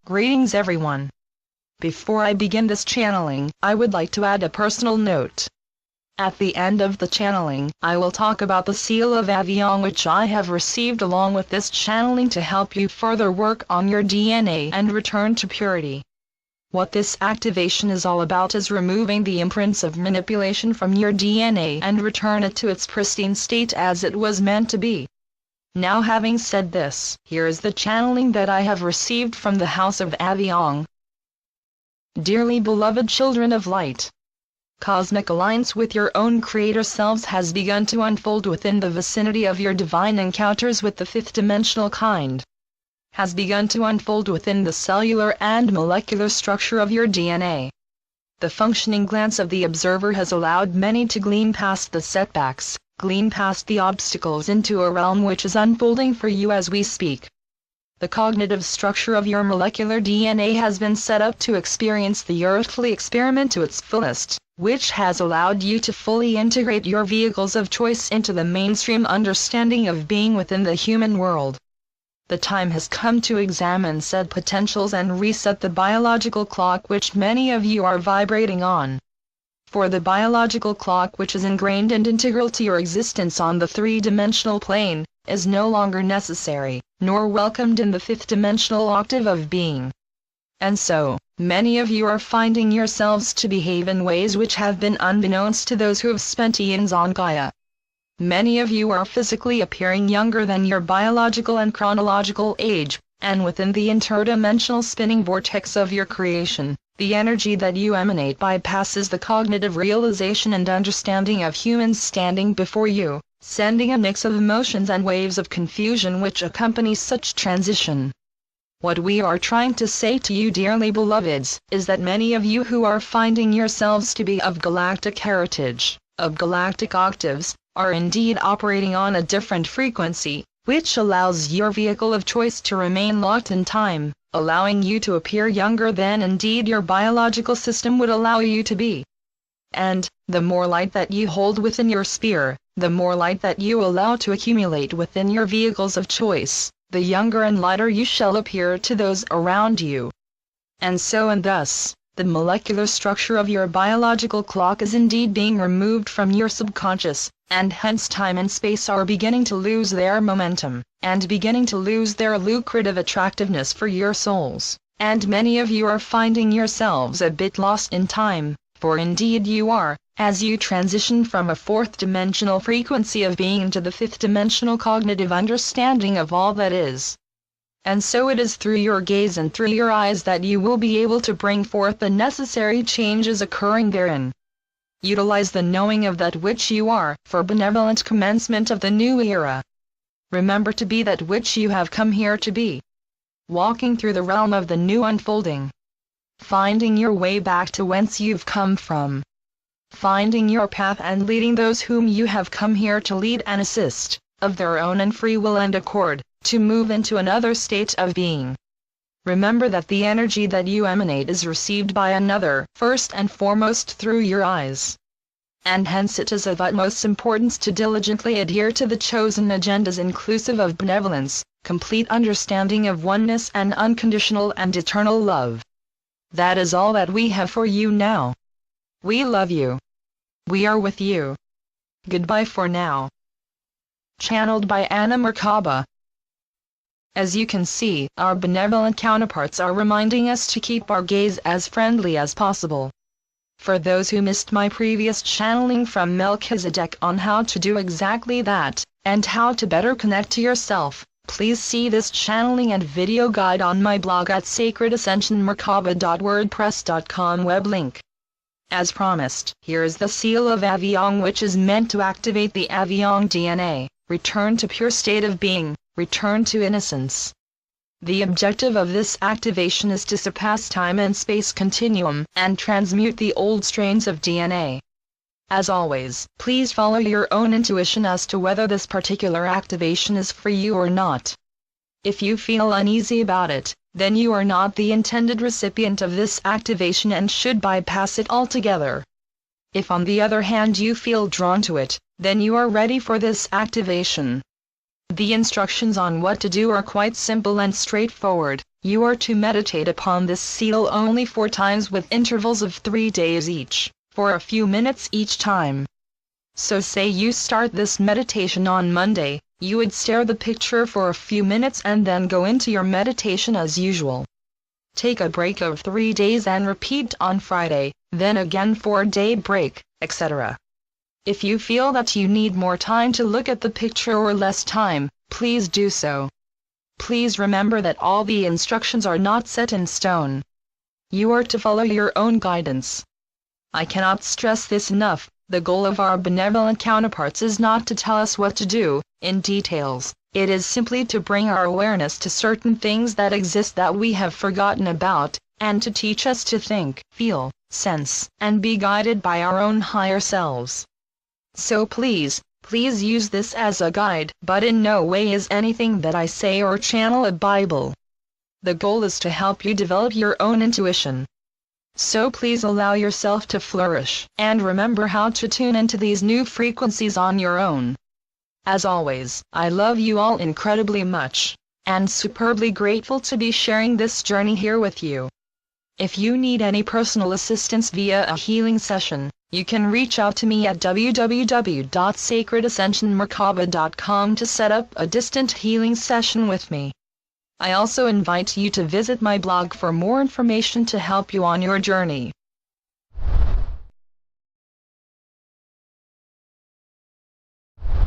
Greetings everyone. Before I begin this channeling, I would like to add a personal note. At the end of the channeling, I will talk about the seal of Avion which I have received along with this channeling to help you further work on your DNA and return to purity. What this activation is all about is removing the imprints of manipulation from your DNA and return it to its pristine state as it was meant to be. Now having said this, here is the channeling that I have received from the House of Avion. Dearly beloved children of light, cosmic alliance with your own creator selves has begun to unfold within the vicinity of your divine encounters with the fifth dimensional kind. Has begun to unfold within the cellular and molecular structure of your DNA. The functioning glance of the observer has allowed many to glean past the setbacks, glean past the obstacles into a realm which is unfolding for you as we speak. The cognitive structure of your molecular DNA has been set up to experience the earthly experiment to its fullest, which has allowed you to fully integrate your vehicles of choice into the mainstream understanding of being within the human world. The time has come to examine said potentials and reset the biological clock which many of you are vibrating on. For the biological clock which is ingrained and integral to your existence on the three-dimensional plane, is no longer necessary, nor welcomed in the fifth-dimensional octave of being. And so, many of you are finding yourselves to behave in ways which have been unbeknownst to those who have spent eons on Gaia. Many of you are physically appearing younger than your biological and chronological age, and within the interdimensional spinning vortex of your creation, the energy that you emanate bypasses the cognitive realization and understanding of humans standing before you, sending a mix of emotions and waves of confusion which accompany such transition. What we are trying to say to you, dearly beloveds, is that many of you who are finding yourselves to be of galactic heritage, of galactic octaves, are indeed operating on a different frequency, which allows your vehicle of choice to remain locked in time, allowing you to appear younger than indeed your biological system would allow you to be. And, the more light that you hold within your sphere, the more light that you allow to accumulate within your vehicles of choice, the younger and lighter you shall appear to those around you. And so and thus, the molecular structure of your biological clock is indeed being removed from your subconscious, and hence time and space are beginning to lose their momentum, and beginning to lose their lucrative attractiveness for your souls, and many of you are finding yourselves a bit lost in time, for indeed you are, as you transition from a fourth-dimensional frequency of being to the fifth-dimensional cognitive understanding of all that is. And so it is through your gaze and through your eyes that you will be able to bring forth the necessary changes occurring therein. Utilize the knowing of that which you are, for benevolent commencement of the new era. Remember to be that which you have come here to be. Walking through the realm of the new unfolding. Finding your way back to whence you've come from. Finding your path and leading those whom you have come here to lead and assist, of their own and free will and accord, to move into another state of being. Remember that the energy that you emanate is received by another, first and foremost through your eyes. And hence it is of utmost importance to diligently adhere to the chosen agendas inclusive of benevolence, complete understanding of oneness and unconditional and eternal love. That is all that we have for you now. We love you. We are with you. Goodbye for now. Channeled by Anna Merkaba. As you can see, our benevolent counterparts are reminding us to keep our gaze as friendly as possible. For those who missed my previous channeling from Melchizedek on how to do exactly that, and how to better connect to yourself, please see this channeling and video guide on my blog at sacredascensionmerkaba.wordpress.com web link. As promised, here is the seal of Avion which is meant to activate the Avion DNA, return to pure state of being, return to innocence. The objective of this activation is to surpass time and space continuum and transmute the old strains of DNA. As always, please follow your own intuition as to whether this particular activation is for you or not. If you feel uneasy about it, then you are not the intended recipient of this activation and should bypass it altogether. If on the other hand you feel drawn to it, then you are ready for this activation. The instructions on what to do are quite simple and straightforward. You are to meditate upon this seal only 4 times with intervals of 3 days each, for a few minutes each time. So say you start this meditation on Monday, you would stare the picture for a few minutes and then go into your meditation as usual. Take a break of 3 days and repeat on Friday, then again 4-day break, etc. If you feel that you need more time to look at the picture or less time, please do so. Please remember that all the instructions are not set in stone. You are to follow your own guidance. I cannot stress this enough. The goal of our benevolent counterparts is not to tell us what to do, in details. It is simply to bring our awareness to certain things that exist that we have forgotten about, and to teach us to think, feel, sense, and be guided by our own higher selves. So please use this as a guide, but in no way is anything that I say or channel a Bible. The goal is to help you develop your own intuition. So please allow yourself to flourish, and remember how to tune into these new frequencies on your own. As always, I love you all incredibly much, and superbly grateful to be sharing this journey here with you. If you need any personal assistance via a healing session, you can reach out to me at www.sacredascensionmerkaba.com to set up a distant healing session with me. I also invite you to visit my blog for more information to help you on your journey.